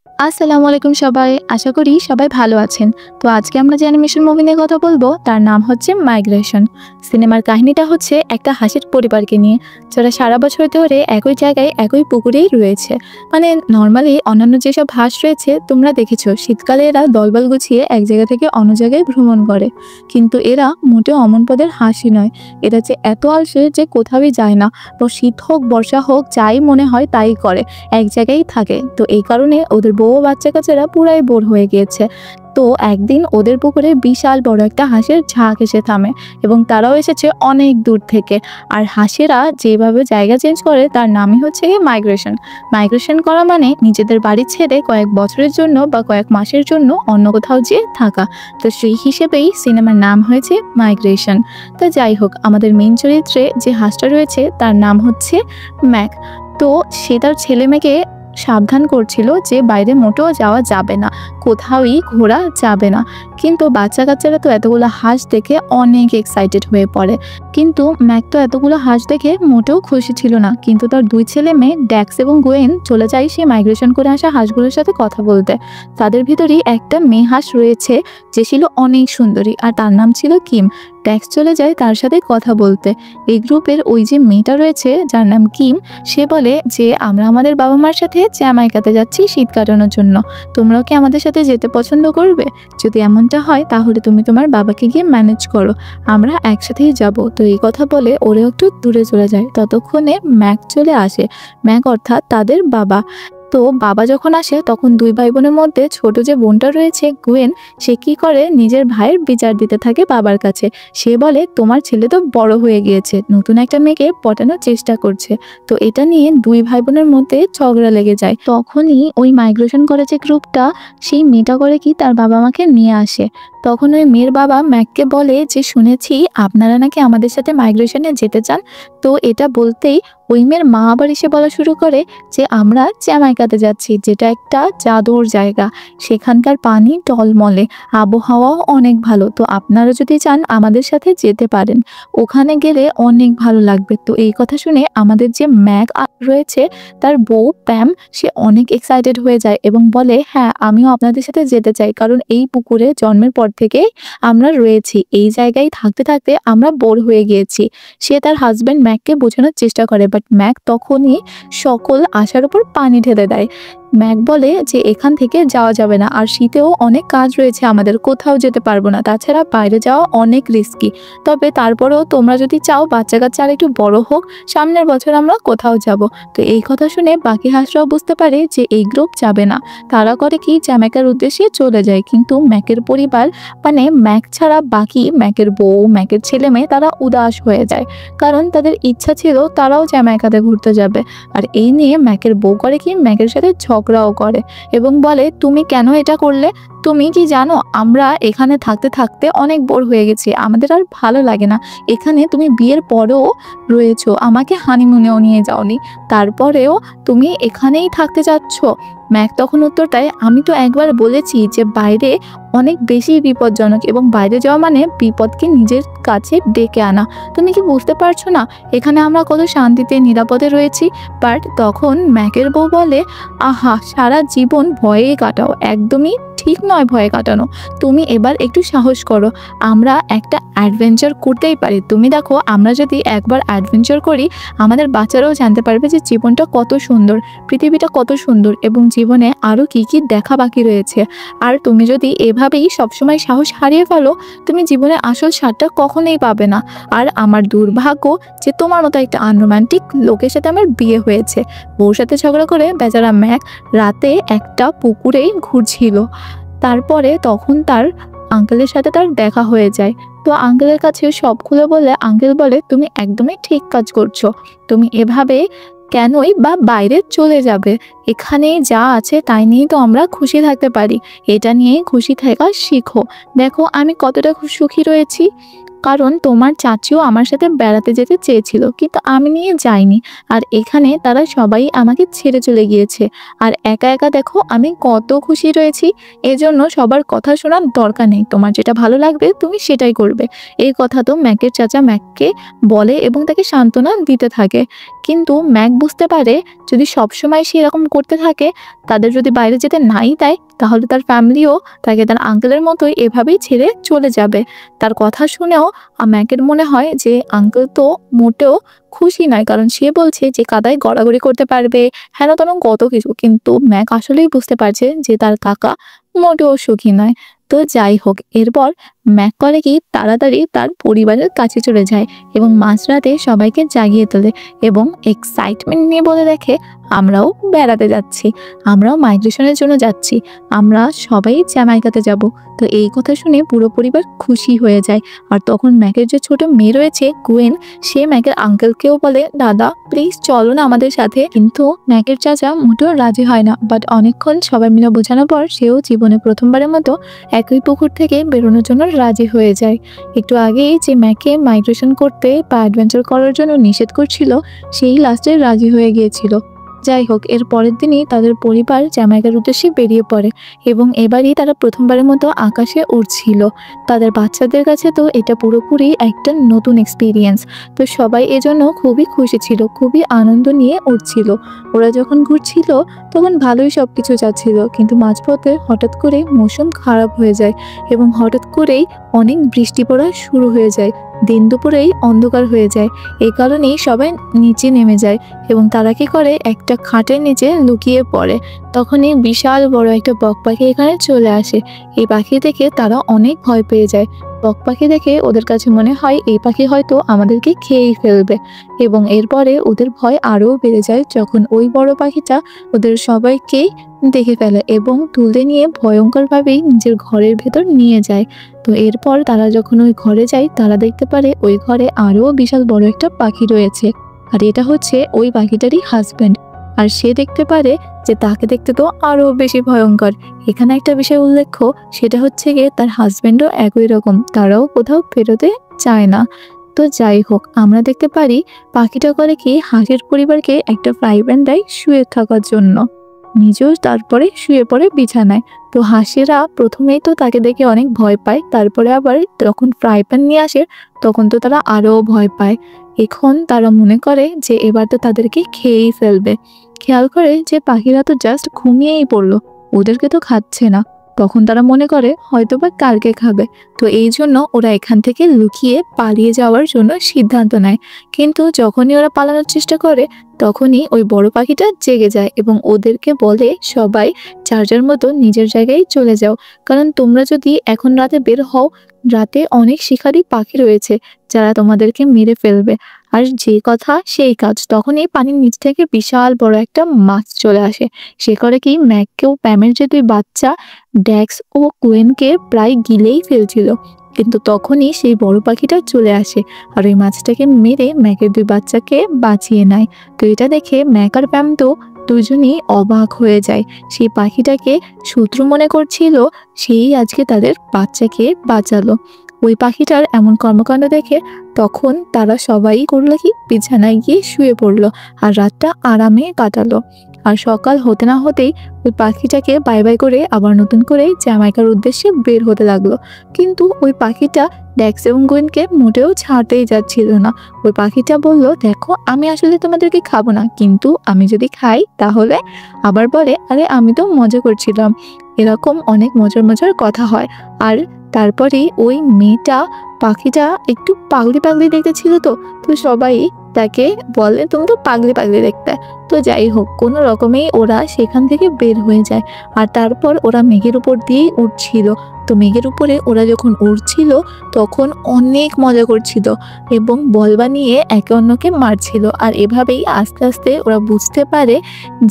আসসালামু আলাইকুম সবাই। আশা করি সবাই ভালো আছেন। তো আজকে আমরা যে অ্যানিমেশন মুভি নিয়ে কথা বলবো তার নাম হচ্ছে মাইগ্রেশন। সিনেমার কাহিনীটা হচ্ছে একটা হাঁসের পরিবারকে নিয়ে, যারা সারা বছর ধরে একই জায়গায় একই পুকুরেই রয়েছে। মানে নর্মালি অন্যান্য যেসব হাঁস রয়েছে তোমরা দেখেছো, শীতকালে এরা দলবল গুছিয়ে এক জায়গা থেকে অন্য জায়গায় ভ্রমণ করে, কিন্তু এরা মোটেও অমন পদের হাঁসই নয়। এরা যে এত আলসে যে কোথাওই যায় না, তো শীত হোক বর্ষা হোক যাই মনে হয় তাই করে, এক জায়গায় থাকে। তো এই কারণে ওদের বউ ও বাচ্চা কাচ্চারা পুরাই বোর হয়ে গিয়েছে। তো একদিন ওদের পুকুরে বিশাল বড় একটা হাঁসের ঝাঁক এসে থামে, এবং তারাও এসেছে অনেক দূর থেকে। আর হাঁসেরা যেভাবে জায়গা চেঞ্জ করে তার নামই হচ্ছে মাইগ্রেশন। মাইগ্রেশন করা মানে নিজেদের বাড়ি ছেড়ে কয়েক বছরের জন্য বা কয়েক মাসের জন্য অন্য কোথাও যেয়ে থাকা। তো সেই হিসেবেই সিনেমার নাম হয়েছে মাইগ্রেশন। তো যাই হোক, আমাদের মেইন চরিত্রে যে হাঁসটা রয়েছে তার নাম হচ্ছে ম্যাক। তো সে তার ছেলে মেয়েকে সাবধান করছিল যে বাইরে মোটেও যাওয়া যাবে না, কোথাওই ঘোরা যাবে না। কিন্তু বাচ্চা কাচ্চারা তো এতগুলো হাঁস দেখে অনেক এক্সাইটেড হয়ে পড়ে। কিন্তু ম্যাক তো এতগুলো হাঁস দেখে মোটেও খুশি ছিল না। কিন্তু তার দুই ছেলে মেয়ে ড্যাক্স এবং গোয়েন চলে যায় সে মাইগ্রেশন করে আসা হাঁসগুলোর সাথে কথা বলতে। তাদের ভিতরেই একটা মেয়ে হাঁস রয়েছে যে ছিল অনেক সুন্দরী, আর তার নাম ছিল কিম। ড্যাক্স চলে যায় তার সাথে কথা বলতে। এই গ্রুপের ওই যে মেয়েটা রয়েছে যার নাম কিম, সে বলে যে আমরা আমাদের বাবা মার সাথে জ্যামাইকাতে যাচ্ছি শীত কাটানোর জন্য, তোমরাও কি আমাদের সাথে যেতে পছন্দ করবে? যদি এমনটা হয় তাহলে তুমি তোমার বাবাকে গিয়ে ম্যানেজ করো, আমরা একসাথেই যাব। তো এই কথা বলে ওরা একটু দূরে চলে যায়। ততক্ষণে ম্যাক চলে আসে। ম্যাক অর্থাৎ তাদের বাবা। তো বাবা যখন আসে তখন দুই ভাই বোনের মধ্যে ছোট যে বোনটা রয়েছে গুয়েন, সে কি করে নিজের ভাইয়ের বিচার দিতে থাকে বাবার কাছে। সে বলে তোমার ছেলে তো বড় হয়ে গিয়েছে, নতুন একটা মেয়েকে পটানোর চেষ্টা করছে। তো এটা নিয়ে দুই ভাই বোনের মধ্যে ঝগড়া লেগে যায়। তখনই ওই মাইগ্রেশন করে যে গ্রুপটা, সেই মেয়েটা করে কি তার বাবা মাকে নিয়ে আসে। তখন ওই মেয়ের বাবা ম্যাককে বলে যে শুনেছি আপনারা নাকি আমাদের সাথে মাইগ্রেশনে যেতে চান। তো এটা বলতেই ওই মেয়ের মা আবার এসে বলা শুরু করে যে আমরা জ্যামাইকাতে যাচ্ছি, যেটা একটা জাদুর জায়গা, সেখানকার পানি টলমলে, আবহাওয়াও অনেক ভালো। তো আপনারা যদি চান আমাদের সাথে যেতে পারেন, ওখানে গেলে অনেক ভালো লাগবে। তো এই কথা শুনে আমাদের যে ম্যাক রয়েছে তার বউ প্যাম, সে অনেক এক্সাইটেড হয়ে যায় এবং বলে হ্যাঁ আমিও আপনাদের সাথে যেতে চাই, কারণ এই পুকুরে জন্মের পর থেকে আমরা রয়েছি, এই জায়গায় থাকতে থাকতে আমরা বোর হয়ে গিয়েছি। সে তার হাজব্যান্ড ম্যাককে বোঝানোর চেষ্টা করে, বাট ম্যাক তখনই সকল আশার উপর পানি ঢেলে দেয়। ম্যাক বলে যে এখান থেকে যাওয়া যাবে না, আর শীতেও অনেক কাজ রয়েছে, আমাদের কোথাও যেতে পারবো না, তাছাড়া বাইরে যাওয়া অনেক রিস্কি। তবে তারপরেও তোমরা যদি চাও বাচ্চা কাচ্চা আর একটু বড় হোক, সামনের বছর আমরা কোথাও যাব। তো এই কথা শুনে বাকি হাঁসরাও বুঝতে পারে যে এই গ্রুপ যাবে না। তারা করে কি জ্যামাইকার উদ্দেশ্যে চলে যায়। কিন্তু ম্যাকের পরিবার, মানে ম্যাক ছাড়া বাকি ম্যাকের বউ, ম্যাকের ছেলে মেয়ে, তারা উদাস হয়ে যায়, কারণ তাদের ইচ্ছা ছিল তারাও জ্যামাইকাতে ঘুরতে যাবে। আর এই নিয়ে ম্যাকের বউ করে কি ম্যাকের সাথে ঝগড়াও করে এবং বলে তুমি কেন এটা করলে? তুমি কি জানো আমরা এখানে থাকতে থাকতে অনেক বোর হয়ে গেছি, আমাদের আর ভালো লাগে না। এখানে তুমি বিয়ের পরেও রয়েছো, আমাকে হানিমুনেও নিয়ে যাওনি, তারপরেও তুমি এখানেই থাকতে চাচ্ছ। ম্যাক তখন উত্তর দেয় আমি তো একবার বলেছি যে বাইরে অনেক বেশি বিপজ্জনক, এবং বাইরে যাওয়া মানে বিপদকে নিজের কাছে ডেকে আনা। তুমি কি বুঝতে পারছো না এখানে আমরা কত শান্তিতে নিরাপদে রয়েছি? বাট তখন ম্যাকের বউ বলে আহা, সারা জীবন ভয়ে কাটাও, একদমই ঠিক নয় ভয়ে কাটানো। তুমি এবার একটু সাহস করো, আমরা একটা অ্যাডভেঞ্চার করতেই পারি। তুমি দেখো আমরা যদি একবার অ্যাডভেঞ্চার করি, আমাদের বাচ্চারাও জানতে পারবে যে জীবনটা কত সুন্দর, পৃথিবীটা কত সুন্দর, এবং জীবনে আরও কি কি দেখা বাকি রয়েছে। আর তুমি যদি এভাবেই সবসময় সাহস হারিয়ে ফেলো, তুমি জীবনে আসল স্বাদটা কখনোই পাবে না। আর আমার দুর্ভাগ্য যে তোমার মতো একটা আনরোম্যান্টিক লোকের সাথে আমার বিয়ে হয়েছে। বউর সাথে ঝগড়া করে বেচারা ম্যাক রাতে একটা পুকুরেই ঘুরছিল। তারপরে তখন তার আঙ্কেলের সাথে তার দেখা হয়ে যায়। তো আঙ্কেলের কাছে সব খুলে বলে আঙ্কেল বলে তুমি একদমই ঠিক কাজ করছো, তুমি এভাবে কেনই বা বাইরে চলে যাবে? এখানে যা আছে তাই নিয়েই তো আমরা খুশি থাকতে পারি, এটা নিয়েই খুশি থাকা শিখো। দেখো আমি কতটা সুখী রয়েছি। কারণ তোমার চাচিও আমার সাথে বেড়াতে যেতে চেয়েছিল, কিন্তু আমি নিয়ে যাইনি। আর এখানে তারা সবাই আমাকে ছেড়ে চলে গিয়েছে। আর একা একা দেখো আমি কত খুশি রয়েছি। এজন্য সবার কথা শোনার দরকার নেই, তোমার যেটা ভালো লাগবে তুমি সেটাই করবে। এই কথা তো ম্যাকের চাচা ম্যাককে বলে এবং তাকে সান্ত্বনা দিতে থাকে। কিন্তু ম্যাক বুঝতে পারে যদি সবসময় সে এরকম করতে থাকে, তাদের যদি বাইরে যেতে নাই দেয়, তাহলে তার ফ্যামিলিও তাকে তার আঙ্কেলের মতোই এভাবেই ছেড়ে চলে যাবে। তার কথা শুনেও ম্যাকের মনে হয় যে আঙ্কেল তো মোটেও খুশি নয়, কারণ সে বলছে যে কাদায় গড়াগড়ি করতে পারবে, হেন তেন কত কিছু। কিন্তু ম্যাক আসলেই বুঝতে পারছে যে তার কাকা মোটেও সুখী নয়। তো যাই হোক, এরপর ম্যাক করে কি তাড়াতাড়ি তার পরিবারের কাছে চলে যায় এবং মাঝরাতে সবাইকে জাগিয়ে তোলে এবং এক্সাইটমেন্ট নিয়ে বলে দেখে আমরাও বেড়াতে যাচ্ছি, আমরাও মাইগ্রেশনের জন্য যাচ্ছি, আমরা সবাই জ্যামাইকাতে যাব। তো এই কথা শুনে পুরো পরিবার খুশি হয়ে যায়। আর তখন ম্যাকের যে ছোট মেয়ে রয়েছে গুয়েন, সে ম্যাকের আঙ্কেলকেও বলে দাদা প্লিজ চলো না আমাদের সাথে। কিন্তু ম্যাকের চাচা মোটেও রাজি হয় না। বাট অনেকক্ষণ সবাই মিলে বোঝানোর পর সেও জীবনে প্রথমবারের মতো একই পুকুর থেকে বেরোনোর জন্য রাজি হয়ে যায়। একটু আগেই যে ম্যাকে মাইগ্রেশন করতে বা অ্যাডভেঞ্চার করার জন্য নিষেধ করছিল, সেই লাস্টে রাজি হয়ে গিয়েছিল। যাই হোক, এর পরের দিনই তাদের পরিবার জ্যামাইকার উদ্দেশ্যে বেরিয়ে পড়ে এবং এবারই তারা প্রথমবারের মতো আকাশে উড়ছিল। তাদের বাচ্চাদের কাছে তো এটা পুরোপুরি একটা নতুন এক্সপিরিয়েন্স। তো সবাই এজন্য খুবই খুশি ছিল, খুবই আনন্দ নিয়ে উঠছিল। ওরা যখন ঘুরছিল তখন ভালোই সব কিছু যাচ্ছিল, কিন্তু মাঝপথে হঠাৎ করে মৌসুম খারাপ হয়ে যায় এবং হঠাৎ করেই অনেক বৃষ্টি পড়া শুরু হয়ে যায়। দিন দুপুরেই অন্ধকার হয়ে যায়। এই কারণেই সবাই নিচে নেমে যায় এবং তারা কি করে একটা খাটের নিচে লুকিয়ে পড়ে। তখনই বিশাল বড় একটা বক পাখি এখানে চলে আসে। এই পাখি দেখে তারা অনেক ভয় পেয়ে যায়। বক পাখি দেখে ওদের কাছে মনে হয় এই পাখি হয়তো আমাদেরকে খেয়েই ফেলবে এবং এরপরে ওদের ভয় আরও বেড়ে যায় যখন ওই বড় পাখিটা ওদের সবাইকেই দেখে ফেলে এবং তুলে নিয়ে ভয়ঙ্করভাবেই নিজের ঘরের ভেতর নিয়ে যায়। তো এরপর তারা যখন ওই ঘরে যায়, তারা দেখতে পারে ওই ঘরে আরও বিশাল বড় একটা পাখি রয়েছে। আর এটা হচ্ছে ওই পাখিটারই হাজব্যান্ড। আর সে দেখতে পারে যে তাকে দেখতে তো আরও বেশি ভয়ঙ্কর। এখানে একটা বিষয় উল্লেখ্য, সেটা হচ্ছে গিয়ে তার হাজব্যান্ডও একই রকম, তারাও কোথাও বেরোতে চায় না। তো যাই হোক, আমরা দেখতে পারি পাখিটা করে কি হাঁসের পরিবারকে একটা ফ্রাই প্যান দেয় শুয়ে থাকার জন্য, নিজেও তারপরে শুয়ে পড়ে বিছানায়। তো হাঁসেরা প্রথমেই তো তাকে দেখে অনেক ভয় পায়, তারপরে আবার যখন ফ্রাই প্যান নিয়ে আসে তখন তো তারা আরও ভয় পায়। এখন তারা মনে করে যে এবার তো তাদেরকে খেয়েই ফেলবে। খেয়াল করে যে পাখিরা তো জাস্ট ঘুমিয়েই পড়লো, ওদেরকে তো খাচ্ছে না। তখন তারা মনে করে হয়তোবা কালকে খাবে। তো এই জন্য ওরা এখান থেকে লুকিয়ে পালিয়ে যাওয়ার জন্য সিদ্ধান্ত নেয়। কিন্তু যখনই ওরা পালানোর চেষ্টা করে তখনই ওই বড় পাখিটা জেগে যায় এবং ওদেরকে বলে সবাই যার যার মতো নিজের জায়গায় চলে যাও, কারণ তোমরা যদি এখন রাতে বের হও, রাতে অনেক শিকারী পাখি রয়েছে যারা তোমাদেরকে মেরে ফেলবে। আর যে কথা সেই কাজ, তখনই পানির নিচ থেকে বিশাল বড় একটা মাছ চলে আসে। সে করে কি ম্যাককেও প্যামের যে দুই বাচ্চা ড্যাক্স ও কুয়েনকে প্রায় গিলেই ফেলছিল, কিন্তু তখনই সেই বড় পাখিটা চলে আসে আর ওই মাছটাকে মেরে ম্যাকের দুই বাচ্চাকে বাঁচিয়ে নেয়। তো এটা দেখে ম্যাক আর প্যাম তো দুজনেই অবাক হয়ে যায়। সেই পাখিটাকে শত্রু মনে করছিল, সেই আজকে তাদের বাচ্চাকে বাঁচালো। ওই পাখিটার এমন কর্মকাণ্ড দেখে তখন তারা সবাই করলো কি বিছানায় গিয়ে শুয়ে পড়লো আর রাতটা আরামে কাটালো। আর সকাল হতে না হতেই ওই পাখিটাকে বাই বাই করে আবার নতুন করে জ্যামাইকার উদ্দেশ্যে বের হতে লাগলো। কিন্তু ওই পাখিটা ড্যাক্স এবং গুয়েনকে মোটেও ছাড়তেই যাচ্ছিল না। ওই পাখিটা বলল, দেখো আমি আসলে তোমাদেরকে খাবো না, কিন্তু আমি যদি খাই তাহলে আবার বলে আরে আমি তো মজা করছিলাম। এরকম অনেক মজার মজার কথা হয়। আর তারপরে ওই মেয়েটা পাখিটা একটু পাগলি পাগলি দেখতে ছিল, তো সবাই তাকে বলে তুমি তো পাগলি পাগলি দেখতে। তো যাই হোক, কোনো রকমেই ওরা সেখান থেকে বের হয়ে যায়। আর তারপর ওরা মেঘের উপর দিয়েই উঠছিল। তো মেঘের উপরে ওরা যখন উড়ছিল তখন অনেক মজা করছিল এবং বল বানিয়ে একে অন্যকে মারছিল। আর এভাবেই আস্তে আস্তে ওরা বুঝতে পারে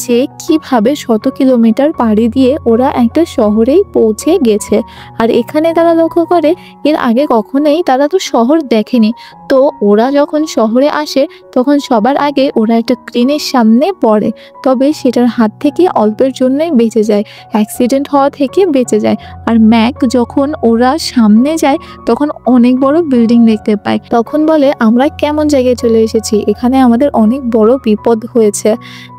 যে কিভাবে শত কিলোমিটার পাড়ি দিয়ে ওরা একটা শহরেই পৌঁছে গেছে। আর এখানে তারা লক্ষ্য করে এর আগে কখনোই তারা তো শহর দেখেনি। তো ওরা যখন শহরে আসে তখন সবার আগে ওরা একটা ক্রেনের সামনে পড়ে, তবে সেটার হাত থেকে অল্পের জন্যই বেঁচে যায়, অ্যাক্সিডেন্ট হওয়া থেকে বেঁচে যায়। আর ম্যাক যখন ওরা সামনে যায় তখন অনেক বড় বিল্ডিং দেখতে পায়। তখন বলে আমরা কেমন জায়গায় চলে এসেছি, এখানে আমাদের অনেক বড় বিপদ হয়েছে,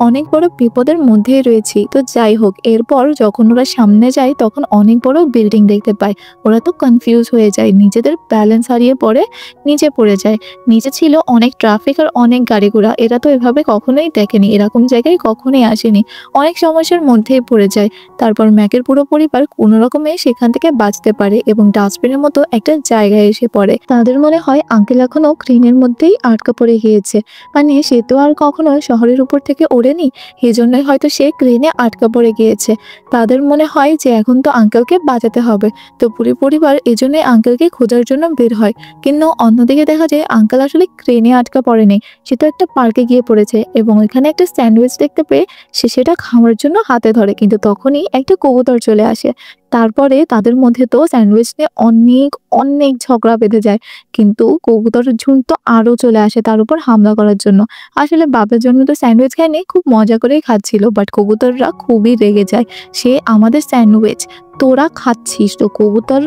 অনেক বড় বিপদের মধ্যেই রয়েছি। তো যাই হোক, এরপর যখন ওরা সামনে যায় তখন অনেক বড় বিল্ডিং দেখতে পায়। ওরা তো কনফিউজ হয়ে যায়, নিজেদের ব্যালেন্স হারিয়ে পড়ে নিচে পড়ে যায়। নিচে ছিল অনেক ট্রাফিক আর অনেক গাড়ি ঘোড়া, এরা তো এভাবে কখনোই দেখেনি, এরকম জায়গায় কখনোই আসেনি, অনেক সমস্যার মধ্যেই পড়ে যায়। তারপর ম্যাকের পুরো পরিবার কোনো রকমে সেখান থেকে বাঁচতে পারে এবং ডাস্টবিনের মতো একটা জায়গায় এসে পড়ে। তাদের মনে হয় আঙ্কেল এখনো ক্রেনের মধ্যেই আটকা পড়ে গিয়েছে, মানে সে তো আর কখনো শহরের উপর থেকে ওড়েনি, এজন্যই হয়তো সে ক্রেনে আটকা পড়ে গিয়েছে। তাদের মনে হয় যে এখন তো আঙ্কেলকে বাঁচাতে হবে। তো পুরো পরিবার এজন্যই আঙ্কেলকে খোঁজার জন্য বের হয়। কিন্তু অন্যদিকে দেখা যায় আঙ্কেল আসলে ক্রেনে আটকা পড়েনি, সে তো একটা পার্কে গিয়ে পড়েছে এবং ওইখানে একটা স্যান্ডউইচ দেখতে পেয়ে সে সেটা খাওয়ার জন্য হাতে ধরে, কিন্তু তখনই একটা কবুতর চলে আসে। তারপরে তাদের মধ্যে তো স্যান্ডউইচ নিয়ে অনেক অনেক ঝগড়া বেঁধে যায়, কিন্তু কবুতরের ঝুন্ড তো আরো চলে আসে তার উপর হামলা করার জন্য। আসলে বাপের জন্য তো স্যান্ডউইচ খায়নি, খুব মজা করেই খাচ্ছিল, বাট কবুতররা খুবই রেগে যায়, সে আমাদের স্যান্ডউইচ তোরা খাচ্ছিস। তো কবুতর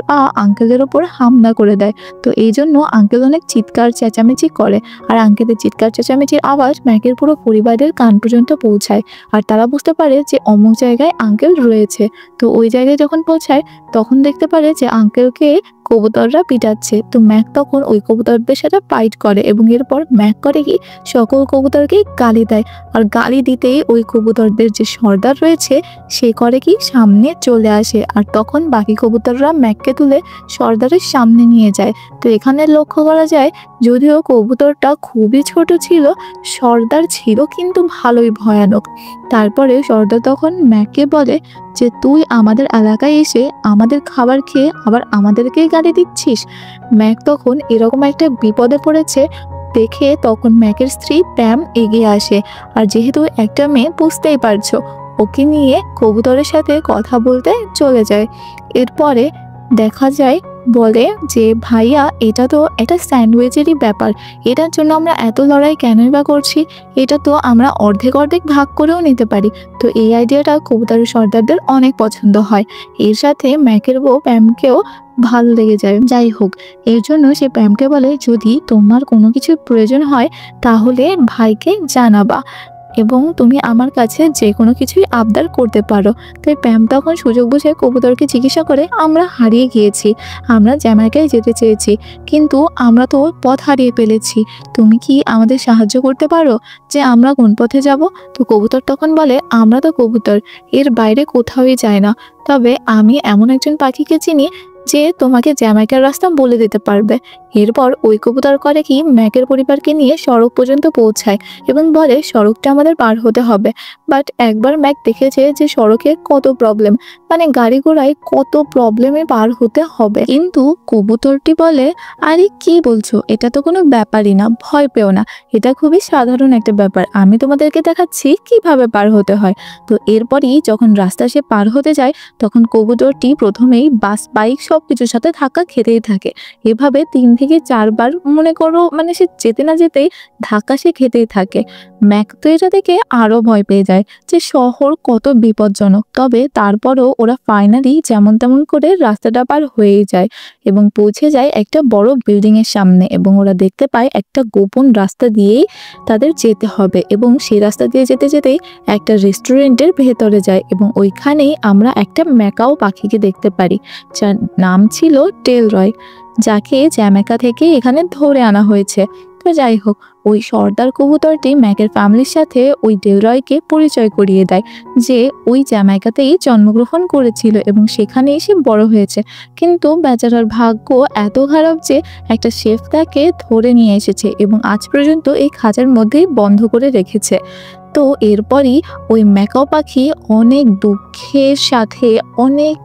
আঙ্কেলের ওপর হামলা করে দেয়। তো এই জন্য আঙ্কেল অনেক চিৎকার চেঁচামেচি করে, আর আঙ্কেলের চিৎকার চেঁচামেচির আওয়াজ ম্যাকের পুরো পরিবারের কান পর্যন্ত পৌঁছায়। আর তারা বুঝতে পারে যে অমুক জায়গায় আঙ্কেল রয়েছে। তো ওই জায়গায় যখন পৌঁছায় তখন দেখতে পারে যে আঙ্কেলকে কবুতররা পিটাচ্ছে। তো ম্যাক তখন ওই কবুতরদের সাথে ফাইট করে এবং এরপর ম্যাক করে কি সকল কবুতরকে গালি দেয়। আর গালি দিতেই ওই কবুতরদের যে সর্দার রয়েছে সে করে কি সামনে চলে আসে, আর তখন বাকি কবুতররা ম্যাককে তুলে সর্দারের সামনে নিয়ে যায়। তো এখানে লক্ষ্য করা যায় যদিও কবুতরটা খুবই ছোট ছিল, সর্দার ছিল কিন্তু ভালোই ভয়ানক। তারপরে সর্দার তখন ম্যাককে বলে যে তুই আমাদের এলাকায় এসে আমাদের খাবার খেয়ে আবার আমাদেরকেই গালি দিচ্ছিস। ম্যাক তখন এরকম একটা বিপদে পড়েছে দেখে তখন ম্যাকের স্ত্রী প্যাম এগিয়ে আসে। আর যেহেতু একটা মেয়ে, বুঝতেই পারছো, ওকে নিয়ে কবুতরের সাথে কথা বলতে চলে যায়। এরপরে দেখা যায় বলে যে ভাইয়া এটা তো একটা স্যান্ডউইচেরই ব্যাপার, এটার জন্য আমরা এত লড়াই কেনই বা করছি, এটা তো আমরা অর্ধেক অর্ধেক ভাগ করেও নিতে পারি। তো এই আইডিয়াটা কবুতরের সর্দারদের অনেক পছন্দ হয়। এর সাথে ম্যাকের বউ প্যামকেও ভালো লেগে যায়। যাই হোক, এর জন্য সে প্যামকে বলে যদি তোমার কোনো কিছু প্রয়োজন হয় তাহলে ভাইকে জানাবা এবং তুমি আমার কাছে যে কোনো কিছুই আবদার করতে পারো। তাই প্যাম তখন সুযোগ বুঝে কবুতরকে জিজ্ঞাসা করে আমরা হারিয়ে গিয়েছি, আমরা জ্যামাইকায় যেতে চেয়েছি, কিন্তু আমরা তো পথ হারিয়ে ফেলেছি, তুমি কি আমাদের সাহায্য করতে পারো যে আমরা কোন পথে যাব? তো কবুতর তখন বলে আমরা তো কবুতর, এর বাইরে কোথাওই যায় না, তবে আমি এমন একজন পাখিকে চিনি যে তোমাকে জ্যামাইকার রাস্তা বলে দিতে পারবে। এরপর ওই কবুতর করে কি ম্যাকের পরিবারকে নিয়ে সড়ক পর্যন্ত পৌঁছায় এবং বলে সড়কটা আমাদের পার হতে হবে। বাট একবার ম্যাক দেখেছে যে সড়কে কত প্রবলেম, মানে গাড়ি ঘোড়ায় কত প্রবলেমে পার হতে হবে, কিন্তু কবুতরটি বলে আরে কি বলছো, এটা তো কোনো ব্যাপারই না, ভয় পেও না, এটা খুবই সাধারণ একটা ব্যাপার, আমি তোমাদেরকে দেখাচ্ছি কিভাবে পার হতে হয়। তো এরপরই যখন রাস্তা সে পার হতে যায় তখন কবুতরটি প্রথমেই বাস বাইক সবকিছুর সাথে ধাক্কা খেতেই থাকে। এভাবে 3 থেকে 4 বার মনে করো, মানে সে যেতে না যেতেই ধাক্কা সে খেতেই থাকে। ম্যাক তো এটা দেখে আরো ভয় পেয়ে যায় যে শহর কত বিপজ্জনক, তবে তারপরও ওরা ফাইনালি যেমন তেমন করে রাস্তাটা পার হয়েই যায় এবং পৌঁছে যায় একটা বড় বিল্ডিং এর সামনে এবং ওরা দেখতে পায় একটা গোপন রাস্তা দিয়েই তাদের যেতে হবে এবং সেই রাস্তা দিয়ে যেতে যেতেই একটা রেস্টুরেন্টের ভেতরে যায় এবং ওইখানেই আমরা একটা ম্যাকাও পাখিকে দেখতে পারি যার নাম ছিল টেলরয়, যাকে জ্যামাইকা থেকে এখানে ধরে আনা হয়েছে। তো যাই হোক, ওই সর্দার কবুতরটি ম্যাকের ফ্যামিলির সাথে ওই টেলরয়কে পরিচয় করিয়ে দেয় যে ওই জ্যামাইকাতেই জন্মগ্রহণ করেছিল এবং সেখানেই সে বড় হয়েছে, কিন্তু বেচারার ভাগ্য এত খারাপ যে একটা শেফ তাকে ধরে নিয়ে এসেছে এবং আজ পর্যন্ত এই খাঁচার মধ্যেই বন্ধ করে রেখেছে। তো এরপরই ওই ম্যাকাও পাখি অনেক দুঃখের সাথে অনেক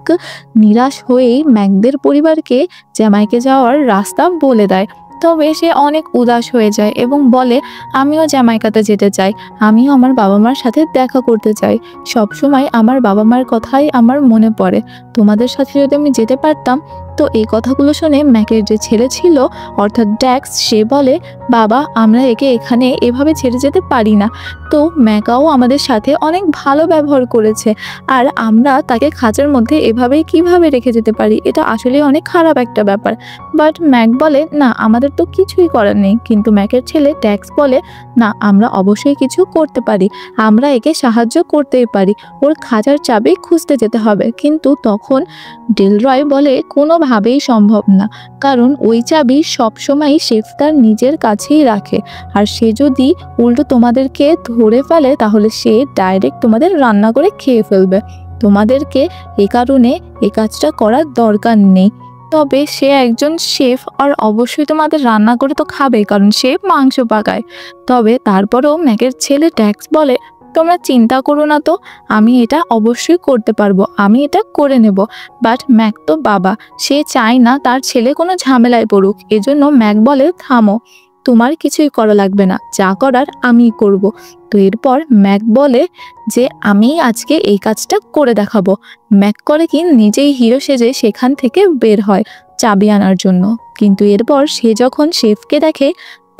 নিরাশ হয়েই ম্যাকদের পরিবারকে জ্যামাইকে যাওয়ার রাস্তা বলে দেয়। তবে সে অনেক উদাস হয়ে যায় এবং বলে আমিও জ্যামাইকাতে যেতে চাই, আমিও আমার বাবা মার সাথে দেখা করতে চাই, সব সময় আমার বাবা মার কথাই আমার মনে পড়ে, তোমাদের সাথে যদি আমি যেতে পারতাম তো এই কথাগুলো শুনে ম্যাকের যে ছেলে ছিল অর্থাৎ ড্যাক্স, সে বলে, বাবা আমরা একে এখানে এভাবে ছেড়ে যেতে পারি না। তো ম্যাকাও আমাদের সাথে অনেক ভালো ব্যবহার করেছে, আর আমরা তাকে খাঁচার মধ্যে এভাবেই কিভাবে রেখে যেতে পারি? এটা আসলে অনেক খারাপ একটা ব্যাপার। বাট ম্যাক বলে, না আমাদের তো কিছুই করার নেই। কিন্তু ম্যাকের ছেলে ড্যাক্স বলে, না আমরা অবশ্যই কিছু করতে পারি, আমরা একে সাহায্য করতেই পারি, ওর খাঁচার চাবি খুঁজতে যেতে হবে। কিন্তু তখন ডেলরয় বলে, কোনোভাবেই সম্ভব না, কারণ ওই চাবি সবসময় শেফ তার নিজের কাছেই রাখে, আর সে যদি উল্টো তোমাদেরকে ধরে ফেলে তাহলে সে ডাইরেক্ট তোমাদের রান্না করে খেয়ে ফেলবে। তোমাদেরকে এ কারণে এই কাজটা করার দরকার নেই। তবে সে একজন শেফ, আর অবশ্যই তোমাদের রান্না করে তো খাবে, কারণ শেফ মাংস পাকায়। তবে তারপরেও ম্যাকের ছেলে ট্যাক্স বলে, তোমরা চিন্তা করো না তো, আমি এটা অবশ্যই করতে পারবো, আমি এটা করে নেব। বাট ম্যাক তো বাবা, সে চায় না তার ছেলে কোনো ঝামেলায় পড়ুক। এজন্য ম্যাক বলে, থামো, তোমার কিছুই করা লাগবে না, যা করার আমিই করব। তো এরপর ম্যাক বলে যে আমি আজকে এই কাজটা করে দেখাবো। ম্যাক করে কি, নিজেই হিরো সেজে সেখান থেকে বের হয় চাবি আনার জন্য। কিন্তু এরপর সে যখন শেফকে দেখে,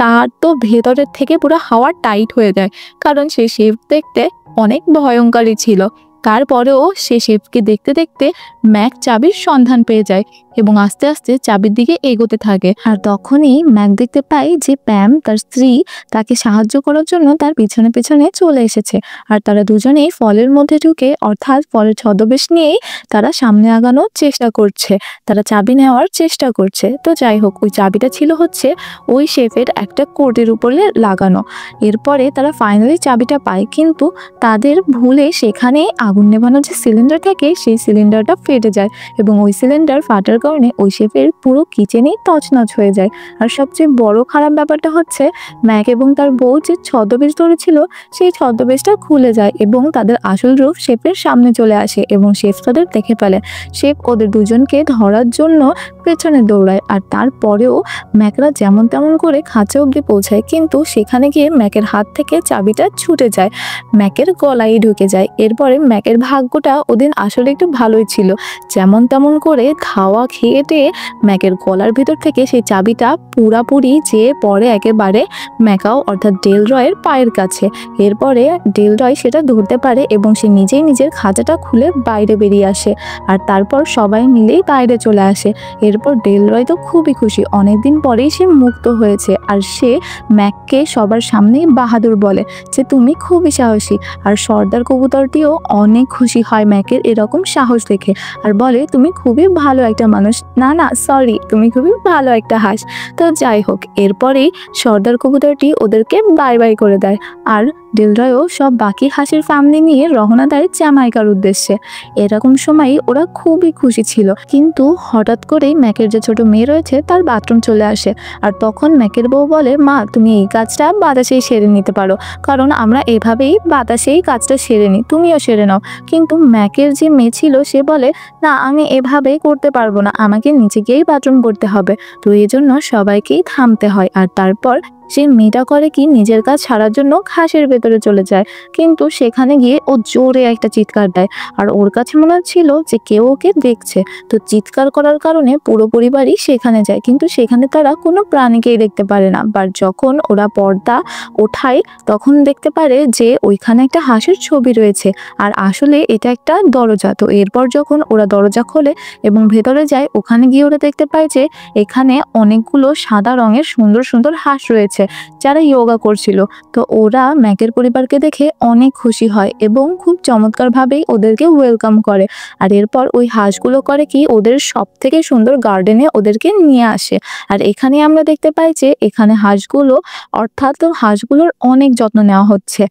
তার তো ভেতরের থেকে পুরো হাওয়া টাইট হয়ে যায়, কারণ সে শেফ দেখতে অনেক ভয়ঙ্করী ছিল। তারপরেও সে শেফকে দেখতে দেখতে ম্যাক চাবির সন্ধান পেয়ে যায় এবং আস্তে আস্তে চাবির দিকে এগোতে থাকে। আর তখনই ম্যাক দেখতে পায় যে প্যাম তার স্ত্রী তাকে সাহায্য করার জন্য তার পিছনে পিছনে চলে এসেছে, আর তারা দুজনেই ফলের মধ্যে ঢুকে, অর্থাৎ ফলের ছদ্মবেশ নিয়েই তারা সামনে আগানোর চেষ্টা করছে, তারা চাবি নেওয়ার চেষ্টা করছে। তো যাই হোক, ওই চাবিটা ছিল হচ্ছে ওই শেফের একটা কোটের উপরে লাগানো। এরপরে তারা ফাইনালি চাবিটা পায়, কিন্তু তাদের ভুলে সেখানে আগুন নেভানোর যে সিলিন্ডার থাকে সেই সিলিন্ডারটা ফেটে যায়, এবং ওই সিলিন্ডার ফাটার কারণে ওই শেফের পুরো কিচেনেই তছনছ হয়ে যায়। আর সবচেয়ে বড় খারাপ ব্যাপারটা হচ্ছে, ম্যাক এবং তার বউ যে ছদ্মবেশ ধরেছিল সেই ছদ্মবেশটা খুলে যায় এবং তাদের আসল রূপ শেফের সামনে চলে আসে, এবং শেফ তাদের দেখে ফেলে। শেফ ওদের দুজনকে ধরার জন্য পেছনে দৌড়ায়, আর তারপরেও ম্যাকরা যেমন তেমন করে খাঁচা অবধি পৌঁছায়, কিন্তু সেখানে গিয়ে ম্যাকের হাত থেকে চাবিটা ছুটে যায়, ম্যাকের গলায় ঢুকে যায়। এরপরে ম্যাকের ভাগ্যটা ওদিন আসলে একটু ভালোই ছিল, যেমন তেমন করে খাওয়া খেয়ে টেয়ে ম্যাকের গলার ভিতর থেকে সেই চাবিটা পুরাপুরি যেয়ে পড়ে একেবারে ম্যাকাও অর্থাৎ ডেলরয়ের পায়ের কাছে। এরপরে ডেলরয় সেটা ধরতে পারে এবং সে নিজেই নিজের খাঁচাটা খুলে বাইরে বেরিয়ে আসে, আর তারপর সবাই মিলেই বাইরে চলে আসে। এরপর ডেলরয় তো খুবই খুশি, অনেকদিন পরেই সে মুক্ত হয়েছে, আর সে ম্যাককে সবার সামনেই বাহাদুর বলে যে তুমি খুবই সাহসী। আর সর্দার কবুতরটিও অনেক খুশি হয় ম্যাকের এরকম সাহস দেখে, আর বলে তুমি খুবই ভালো একটা মানুষ, না না সরি, তুমি খুবই ভালো একটা হাঁস। তো যাই হোক, এরপরেই সর্দার কবুতরটি ওদেরকে বাই বাই করে দেয়, আর ডেলরয়ও সব বাকি হাঁসের ফ্যামিলি নিয়ে রওনা দেয় জ্যামাইকার উদ্দেশ্যে। এরকম সময় ওরা খুবই খুশি ছিল, কিন্তু হঠাৎ করেই ম্যাকের যে ছোট মেয়ে রয়েছে তার বাথরুম চলে আসে, আর তখন ম্যাকের বউ বলে, মা তুমি এই কাজটা বাতাসেই সেরে নিতে পারো, কারণ আমরা এভাবেই বাতাসেই কাজটা সেরে নিই, তুমিও সেরে নাও। কিন্তু ম্যাকের যে মেয়ে ছিল সে বলে, না আমি এভাবেই করতে পারবো না, আমাকে নিচে গিয়েই বাথরুম করতে হবে। তো এই জন্য সবাইকেই থামতে হয়, আর তারপর সে মেয়েটা করে কি, নিজের কাজ ছাড়ার জন্য ঘাসের ভেতরে চলে যায়, কিন্তু সেখানে গিয়ে ও জোরে একটা চিৎকার দেয়, আর ওর কাছে মনে হচ্ছিল যে কেউ ওকে দেখছে। তো চিৎকার করার কারণে পুরো পরিবারই সেখানে যায়, কিন্তু সেখানে তারা কোনো প্রাণীকেই দেখতে পারে না। বাট যখন ওরা পর্দা ওঠায় তখন দেখতে পারে যে ওইখানে একটা হাঁসের ছবি রয়েছে, আর আসলে এটা একটা দরজা। তো এরপর যখন ওরা দরজা খোলে এবং ভেতরে যায়, ওখানে গিয়ে ওরা দেখতে পায় যে এখানে অনেকগুলো সাদা রঙের সুন্দর সুন্দর হাঁস রয়েছে যারা যোগা করছিল। তো ওরা ম্যাকের পরিবারকে দেখে অনেক খুশি হয় এবং খুব চমৎকারভাবেই ওদেরকে ওয়েলকাম করে। আর এরপর ওই হাঁসগুলো করে কি, ওদের সব থেকে সুন্দর গার্ডেনে ওদেরকে নিয়ে আসে। আর এখানে আমরা দেখতে পাই যে এখানে হাঁসগুলো অর্থাৎ হাঁসগুলোর অনেক যত্ন নেওয়া হচ্ছে,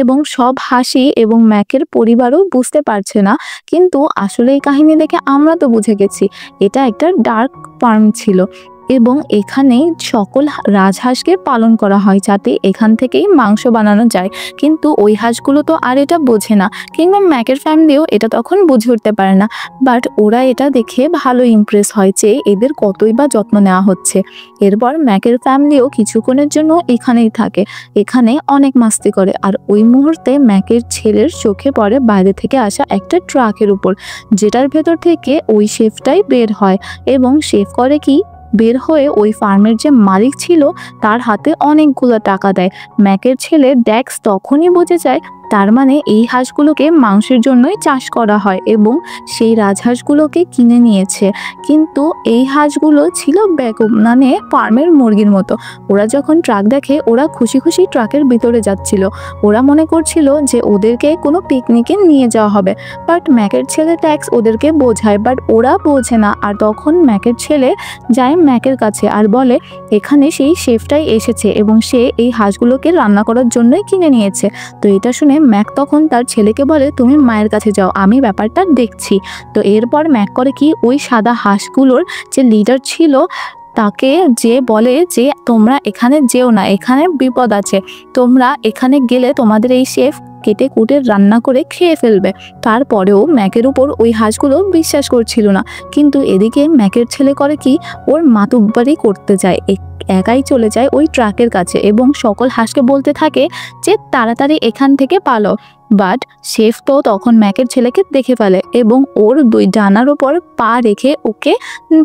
এবং সব হাসি এবং ম্যাকের পরিবারও বুঝতে পারছে না, কিন্তু আসলে এই কাহিনী দেখে আমরা তো বুঝে গেছি এটা একটা ডার্ক ফার্ম ছিল। এবং এখানে সকল রাজহাঁসকে পালন করা হয় যাতে এখান থেকেই মাংস বানানো যায়। কিন্তু ওই হাঁসগুলো তো আর এটা বোঝে না, কিংবা ম্যাকের ফ্যামিলিও এটা তখন বুঝে উঠতে পারে না। বাট ওরা এটা দেখে ভালো ইমপ্রেস হয় যে এদের কতই বা যত্ন নেওয়া হচ্ছে। এরপর ম্যাকের ফ্যামিলিও কিছুক্ষণের জন্য এখানেই থাকে, এখানে অনেক মাস্তি করে। আর ওই মুহূর্তে ম্যাকের ছেলের চোখে পড়ে বাইরে থেকে আসা একটা ট্রাকের উপর, যেটার ভেতর থেকে ওই শেফটাই বের হয় এবং শেফ করে কি, বের হয়ে ওই ফার্মের যে মালিক ছিল তার হাতে অনেকগুলো টাকা দেয়। ম্যাকের ছেলে ড্যাক্স তখনই বুঝে যায় তার মানে এই হাঁসগুলোকে মাংসের জন্যই চাষ করা হয় এবং সেই রাজহাঁসগুলোকে কিনে নিয়েছে। কিন্তু এই হাঁসগুলো ছিল বেগম মানে ফার্মের মুরগির মতো। ওরা যখন ট্রাক দেখে ওরা খুশি খুশি ট্রাকের ভিতরে যাচ্ছিল। ওরা মনে করছিল যে ওদেরকে কোনো পিকনিকে নিয়ে যাওয়া হবে। বাট ম্যাকের ছেলে ট্যাক্স ওদেরকে বোঝায়, বাট ওরা বোঝে না। আর তখন ম্যাকের ছেলে যায় ম্যাকের কাছে আর বলে এখানে সেই শেফটাই এসেছে এবং সে এই হাঁসগুলোকে রান্না করার জন্যই কিনে নিয়েছে। তো এটা শুনে ম্যাক তখন তার ছেলেকে বলে তুমি মায়ের কাছে যাও, আমি ব্যাপারটা দেখছি। তো এরপর ম্যাক করে কি, ওই সাদা হাঁসগুলোর যে লিডার ছিল তাকে যে বলে যে তোমরা এখানে যেও না, এখানে বিপদ আছে, তোমরা এখানে গেলে তোমাদের এই শেফ কেটে কুটে রান্না করে খেয়ে ফেলবে। তারপরেও ম্যাকের উপর ওই হাঁসগুলো বিশ্বাস করছিল না। কিন্তু এদিকে ম্যাকের ছেলে করে কি, ওর মাতুব্বারি করতে যায়, একাই চলে যায় ওই ট্রাকের কাছে এবং সকল হাঁসকে বলতে থাকে যে তাড়াতাড়ি এখান থেকে পালো। বাট শেফ তো তখন ম্যাকের ছেলেকে দেখে ফেলে এবং ওর দুই ডানার ওপর পা রেখে ওকে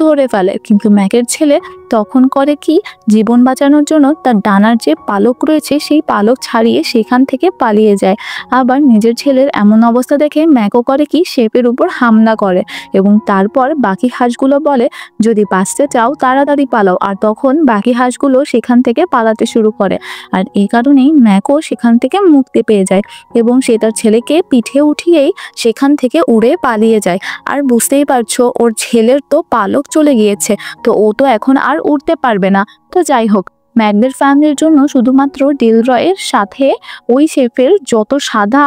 ধরে ফেলে। কিন্তু ম্যাকের ছেলে তখন করে কি, জীবন বাঁচানোর জন্য তার ডানার যে পালক রয়েছে সেই পালক ছাড়িয়ে সেখান থেকে পালিয়ে যায়। আবার নিজের ছেলের এমন অবস্থা দেখে ম্যাকও করে কি, শেফের উপর হামলা করে এবং তারপর বাকি হাঁসগুলো বলে যদি বাঁচতে চাও তাড়াতাড়ি পালাও। আর তখন বাকি হাঁসগুলো সেখান থেকে পালাতে শুরু করে। আর এই কারণেই ম্যাকও সেখান থেকে মুক্তি পেয়ে যায় এবং সে তার ছেলেকে পিঠে উঠিয়েই সেখান থেকে উড়ে পালিয়ে যায়। আর বুঝতেই পারছো ওর ছেলের তো পালক চলে গিয়েছে, তো ও তো এখন আর উঠতে পারবে না। তো যাই হোক, ম্যাকদের ফ্যামিলির জন্য শুধুমাত্র ডেলরয়ের সাথে ওই শেফের যত সাদা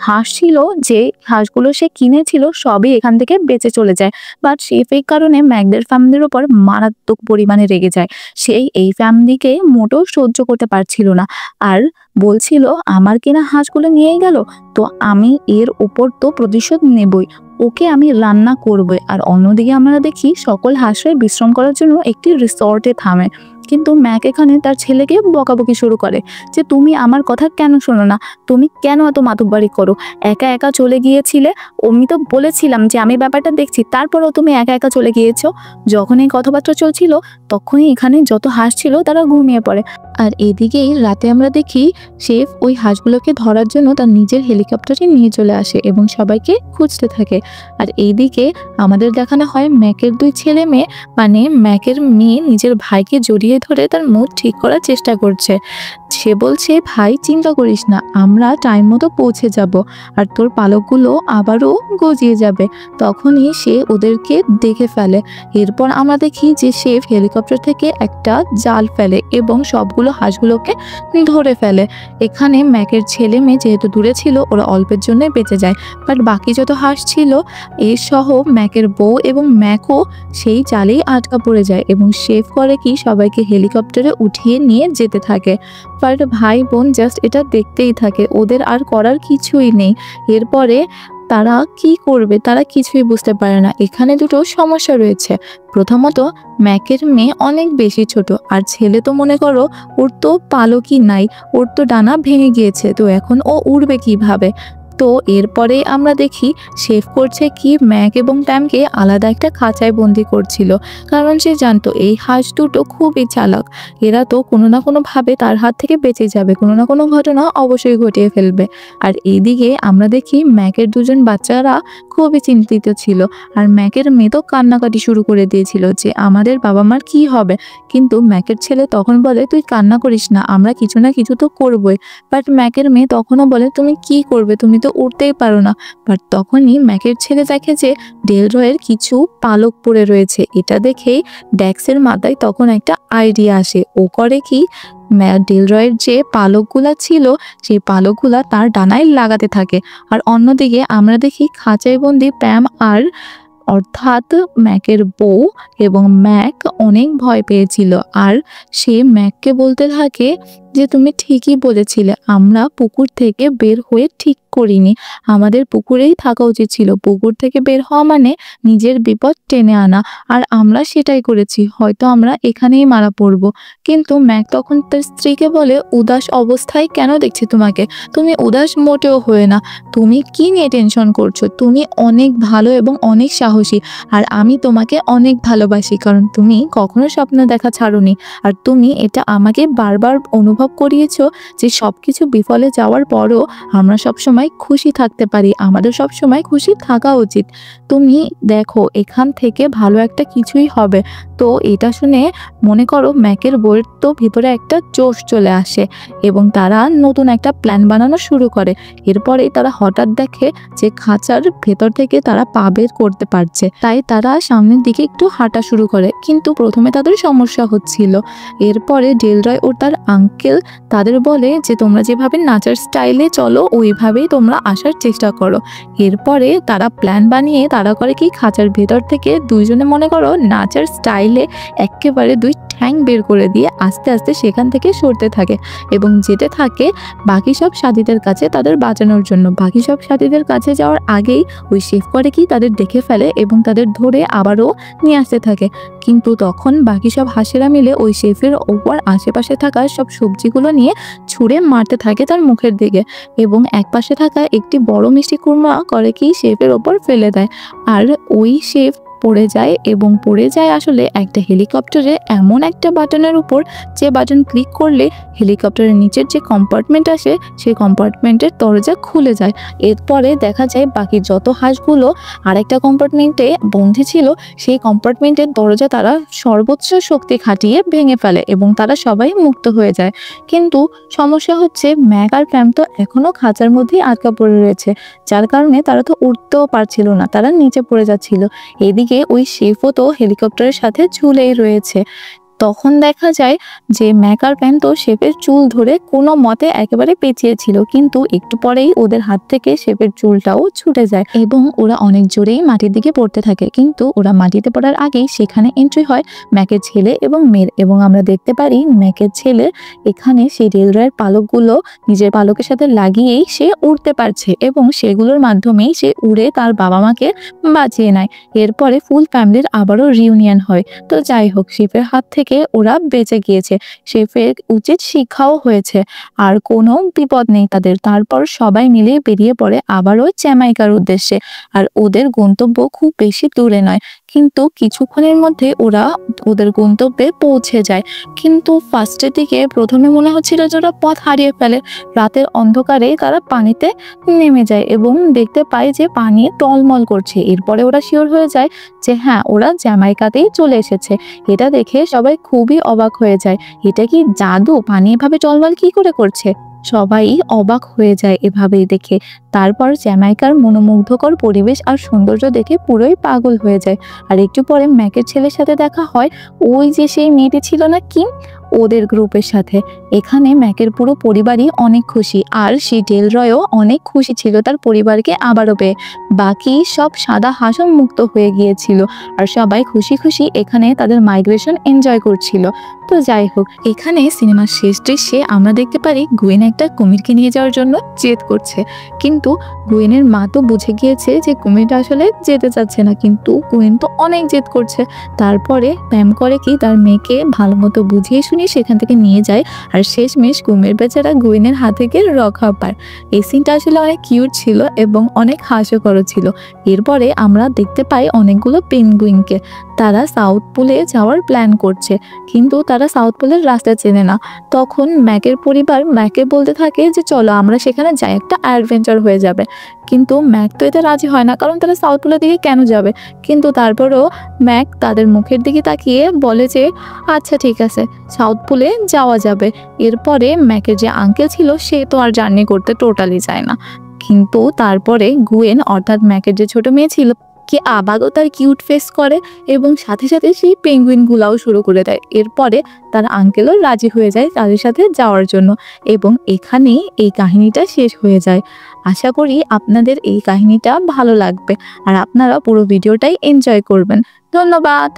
হাঁস ছিল, যে হাঁসগুলো সে কিনেছিল, সবই এখান থেকে বেঁচে চলে যায়। বাট শেফ এই কারণে ম্যাকদের ফ্যামিলির ওপর মারাত্মক পরিমাণে রেগে যায়। সেই এই ফ্যামিলিকে মোটেও সহ্য করতে পারছিল না আর বলছিল আমার কেনা হাঁসগুলো নিয়েই গেল, তো আমি এর উপর তো প্রতিশোধ নেবই, ওকে আমি রান্না করবই। আর অন্যদিকে আমরা দেখি সকল হাঁসরাই বিশ্রাম করার জন্য একটি রিসর্টে থামে। কিন্তু ম্যাক এখানে তার ছেলেকে বকাবকি শুরু করে যে তুমি আমার কথা কেন শোনো না, তুমি কেন এত মাতুব্বারি করো, একা একা চলে গিয়েছিলে, আমি তো বলেছিলাম যে আমি ব্যাপারটা দেখছি, তারপরেও তুমি একা একা চলে গিয়েছো। যখন এই কথাবার্তা চলছিল তখনই এখানে যত হাঁস ছিল তারা ঘুমিয়ে পড়ে। আর এদিকেই রাতে আমরা দেখি শেফ ওই হাঁসগুলোকে ধরার জন্য তার নিজের হেলিকপ্টারে নিয়ে চলে আসে এবং সবাইকে খুঁজতে থাকে। আর এইদিকে আমাদের দেখানো হয় ম্যাকের দুই ছেলে মেয়ে, মানে ম্যাকের মেয়ে নিজের ভাইকে জড়িয়ে ধরে তার মুড ঠিক করার চেষ্টা করছে। সে বলছে ভাই চিন্তা করিস না, আমরা টাইম মতো পৌঁছে যাব আর তোর পালকগুলো আবারও গজিয়ে যাবে। তখনই সে ওদেরকে দেখে ফেলে। এরপর আমরা দেখি যে শেফ হেলিকপ্টার থেকে একটা জাল ফেলে এবং সবগুলো হাঁসগুলোকে ধরে ফেলে। এখানে ম্যাকের ছেলে মেয়ে যেহেতু দূরে ছিল ওরা অল্পের জন্য বেঁচে যায়, বাট বাকি যত হাঁস ছিল এর সহ ম্যাকের বউ এবং ম্যাকও সেই জালেই আটকা পড়ে যায় এবং শেফ করে কি সবাইকে হেলিকপ্টারে উঠিয়ে নিয়ে যেতে থাকে। বাট ভাই বোন জাস্ট এটা দেখতেই থাকে, ওদের আর করার কিছুই নেই। এরপরে তারা কি করবে তারা কিছুই বুঝতে পারে না। এখানে দুটো সমস্যা রয়েছে। প্রথমত, ম্যাকের মেয়ে অনেক বেশি ছোট, আর ছেলে তো মনে করো ওর তো পালকই নাই, ওর তো ডানা ভেঙে গিয়েছে, তো এখন ও উড়বে কিভাবে। তো এরপরে আমরা দেখি শেফ করছে কি, ম্যাক এবং ট্যামকে আলাদা একটা খাঁচায় বন্দি করছিল, কারণ সে জানতো এই হাঁস দুটো খুবই চালাক, এরা তো কোনো না কোনোভাবে তার হাত থেকে বেঁচে যাবে, কোনো না কোনো ঘটনা অবশ্যই ঘটিয়ে ফেলবে। আর এইদিকে আমরা দেখি ম্যাকের দুজন বাচ্চারা খুবই চিন্তিত ছিল, আর ম্যাকের মেয়ে তো কান্নাকাটি শুরু করে দিয়েছিল যে আমাদের বাবা মার কি হবে। কিন্তু ম্যাকের ছেলে তখন বলে তুই কান্না করিস না, আমরা কিছু না কিছু তো করবই। বাট ম্যাকের মেয়ে তখনও বলে তুমি কি করবে, তুমি তো উঠতেই পারো না। বাট তখনই ম্যাকের ছেলে দেখে যে ডেলরয়ের কিছু পালক পড়ে রয়েছে। এটা দেখেই ড্যাক্সের মাথায় তখন একটা আইডিয়া আসে। ও করে কি, ডেলরয়ের যে পালকগুলা ছিল সেই পালকগুলা তার ডানায় লাগাতে থাকে। আর অন্যদিকে আমরা দেখি খাঁচায় বন্দি প্যাম আর অর্থাৎ ম্যাকের বউ, এবং ম্যাক অনেক ভয় পেয়েছিল। আর সে ম্যাককে বলতে থাকে যে তুমি ঠিকই বলেছিলে, আমরা পুকুর থেকে বের হয়ে ঠিক করিনি, আমাদের পুকুরেই থাকা উচিত ছিল। পুকুর থেকে বের হওয়া মানে নিজের বিপদ টেনে আনা, আর আমরা সেটাই করেছি, হয়তো আমরা এখানেই মারা পড়ব। কিন্তু ম্যাক তখন তার স্ত্রীকে বলে, উদাস অবস্থায় কেন দেখছি তোমাকে, তুমি উদাস মোটেও হয়ে না, তুমি কি নিয়ে টেনশন করছো, তুমি অনেক ভালো এবং অনেক সাহসী, আর আমি তোমাকে অনেক ভালোবাসি, কারণ তুমি কখনো স্বপ্ন দেখা ছাড়োনি, আর তুমি এটা আমাকে বারবার অনুভব করিয়েছো যে সবকিছু বিফলে যাওয়ার পরও আমরা সবসময় খুশি থাকতে পারি, আমাদের সবসময় খুশি থাকা উচিত। তুমি দেখো এখান থেকে ভালো একটা কিছুই হবে। তো এটা শুনে মনে করো ম্যাকের বউয়ের তো ভিতরে একটা জোশ চলে আসে এবং তারা নতুন একটা প্ল্যান বানানো শুরু করে। এরপরেই তারা হঠাৎ দেখে যে খাঁচার ভেতর থেকে তারা পা বের করতে পারছে, তাই তারা সামনের দিকে একটু হাঁটা শুরু করে, কিন্তু প্রথমে তাদের সমস্যা হচ্ছিল। এরপরে ডেলরয় ও তার আঙ্কেল তাদের বলে যে তোমরা যেভাবে নাচার স্টাইলে চলো ওইভাবেই তোমরা আসার চেষ্টা করো। এরপরে তারা প্ল্যান বানিয়ে তারা করে কি, খাঁচার ভেতর থেকে দুইজনে মনে করো নাচার স্টাইলে একেবারে দুই ঠ্যাং বের করে দিয়ে আস্তে আস্তে সেখান থেকে সরতে থাকে এবং যেতে থাকে বাকি সব সাথীদের কাছে তাদের বাঁচানোর জন্য। বাকি সব সাথীদের কাছে যাওয়ার আগেই ওই শেফ করে কি তাদের দেখে ফেলে এবং তাদের ধরে আবারও নিয়ে আসতে থাকে। কিন্তু তখন বাকি সব হাঁসেরা মিলে ওই শেফের ওপর আশেপাশে থাকা সব সবজিগুলো নিয়ে ছুঁড়ে মারতে থাকে তার মুখের দিকে, এবং একপাশে থাকা একটি বড় মিষ্টি কুমড়া করে কি শেফের ওপর ফেলে দেয়। আর ওই শেফ পড়ে যায় এবং পড়ে যায় আসলে একটা হেলিকপ্টারে এমন একটা বাটনের উপর, যে বাটন ক্লিক করলে হেলিকপ্টারের নিচের যে কম্পার্টমেন্ট আসে সেই কম্পার্টমেন্টের দরজা খুলে যায়। এরপরে দেখা যায় বাকি যত হাঁসগুলো আরেকটা কম্পার্টমেন্টে বন্দী ছিল সেই কম্পার্টমেন্টের দরজা তারা সর্বোচ্চ শক্তি খাটিয়ে ভেঙে ফেলে এবং তারা সবাই মুক্ত হয়ে যায়। কিন্তু সমস্যা হচ্ছে ম্যাক আর প্যাম তো এখনো খাঁচার মধ্যেই আটকা পড়ে রয়েছে, যার কারণে তারা তো উঠতেও পারছিল না, তারা নিচে পড়ে যাচ্ছিল। এদিকে ওই শেফও তো হেলিকপ্টারের সাথে ঝুলেই রয়েছে। তখন দেখা যায় যে ম্যাক আর প্যাম তো শেফের চুল ধরে কোনো মতে একেবারে পেঁচিয়েছিল, কিন্তু একটু পরেই ওদের হাত থেকে শেফের চুলটাও ছুটে যায় এবং ওরা অনেক জোরেই মাটির দিকে পড়তে থাকে। কিন্তু ওরা মাটিতে পড়ার আগেই সেখানে এন্ট্রি হয় ম্যাকের ছেলে এবং মেয়ের, এবং আমরা দেখতে পারি ম্যাকের ছেলে এখানে সেই রেলওয়ের পালকগুলো নিজের পালকের সাথে লাগিয়েই সে উড়তে পারছে এবং সেগুলোর মাধ্যমেই সে উড়ে তার বাবা মাকে বাঁচিয়ে নেয়। এরপরে ফুল ফ্যামিলির আবারও রিউনিয়ন হয়। তো যাই হোক, শেফের হাত থেকে ওরা বেঁচে গিয়েছে, শেফের উচিত শিক্ষাও হয়েছে, আর কোনো বিপদ নেই তাদের। তারপর সবাই মিলে বেরিয়ে পড়ে আবারও জ্যামাইকার উদ্দেশ্যে। আর ওদের গন্তব্য খুব বেশি দূরে নয়, কিন্তু কিছুক্ষণের মধ্যে ওরা ওদের গন্তব্যে পৌঁছে যায়। কিন্তু ফার্স্টের দিকে প্রথমে মনে হচ্ছিল যে ওরা পথ হারিয়ে ফেলে। রাতের অন্ধকারে তারা পানিতে নেমে যায় এবং দেখতে পায় যে পানি টলমল করছে। এরপরে ওরা শিওর হয়ে যায় যে হ্যাঁ, ওরা জ্যামাইকাতেই চলে এসেছে। এটা দেখে সবাই খুবই অবাক হয়ে যায়, এটা কি জাদু, পানি এভাবে টলমল কি করে করছে। সবাই অবাক হয়ে যায় এভাবেই দেখে। তারপর জ্যামাইকার মনোমুগ্ধকর পরিবেশ আর সৌন্দর্য দেখে পুরোই পাগল হয়ে যায়। আর একটু পরে ম্যাকের ছেলের সাথে দেখা হয়, ওই যে সেই মেয়েটি ছিল না কিম, ওদের গ্রুপের সাথে। এখানে ম্যাকের পুরো পরিবারই অনেক খুশি, আর সেই ডেলরয়ও অনেক খুশি ছিল তার পরিবারকে আবারও পেয়ে। বাকি সব সাদা হাঁসও মুক্ত হয়ে গিয়েছিল, আর সবাই খুশি খুশি এখানে তাদের মাইগ্রেশন এনজয় করছিল। তো যাই হোক, এখানে সিনেমার শেষ দৃশ্যে আমরা দেখতে পারি গুয়েন একটা কুমিরকে নিয়ে যাওয়ার জন্য জেদ করছে, কিন্তু গুয়েনের মা তো বুঝে গিয়েছে যে কুমিরটা আসলে যেতে চাচ্ছে না, কিন্তু গুয়েন তো অনেক জেদ করছে। তারপরে প্যাম করে কি তার মেয়েকে ভালো মতো বুঝিয়ে শুনিয়ে সেখান থেকে নিয়ে যায়, আর শেষমেশ কুমির বেচারা গুয়েনের হাত থেকে রক্ষা পায়। এই সিনটা আসলে অনেক কিউট ছিল এবং অনেক হাস্যকর ছিল। এরপরে আমরা দেখতে পাই অনেকগুলো পেঙ্গুইনকে, তারা সাউথ পোলে যাওয়ার প্ল্যান করছে, কিন্তু তারা সাউথ পোলের রাস্তা চেনে না। তখন ম্যাকের পরিবার ম্যাকে বলতে থাকে যে চলো আমরা সেখানে যাই, একটা অ্যাডভেঞ্চার হয়ে যাবে। কিন্তু ম্যাক তো এতে রাজি হয় না, কারণ তারা সাউথ পোলের দিকে কেন যাবে। কিন্তু তারপরেও ম্যাক তাদের মুখের দিকে তাকিয়ে বলে যে আচ্ছা ঠিক আছে, সাউথ পোলে যাওয়া যাবে। এরপরে ম্যাকের যে আঙ্কেল ছিল সে তো আর জার্নি করতে টোটালি যায় না, কিন্তু তারপরে গুয়েন অর্থাৎ ম্যাকের যে ছোট মেয়ে ছিল কি আবারও তার কিউট ফেস করে এবং সাথে সাথে সেই পেঙ্গুইনগুলাও শুরু করে দেয়। এরপরে তার আঙ্কেলও রাজি হয়ে যায় তাদের সাথে যাওয়ার জন্য এবং এখানেই এই কাহিনীটা শেষ হয়ে যায়। আশা করি আপনাদের এই কাহিনীটা ভালো লাগবে আর আপনারা পুরো ভিডিওটাই এনজয় করবেন। ধন্যবাদ।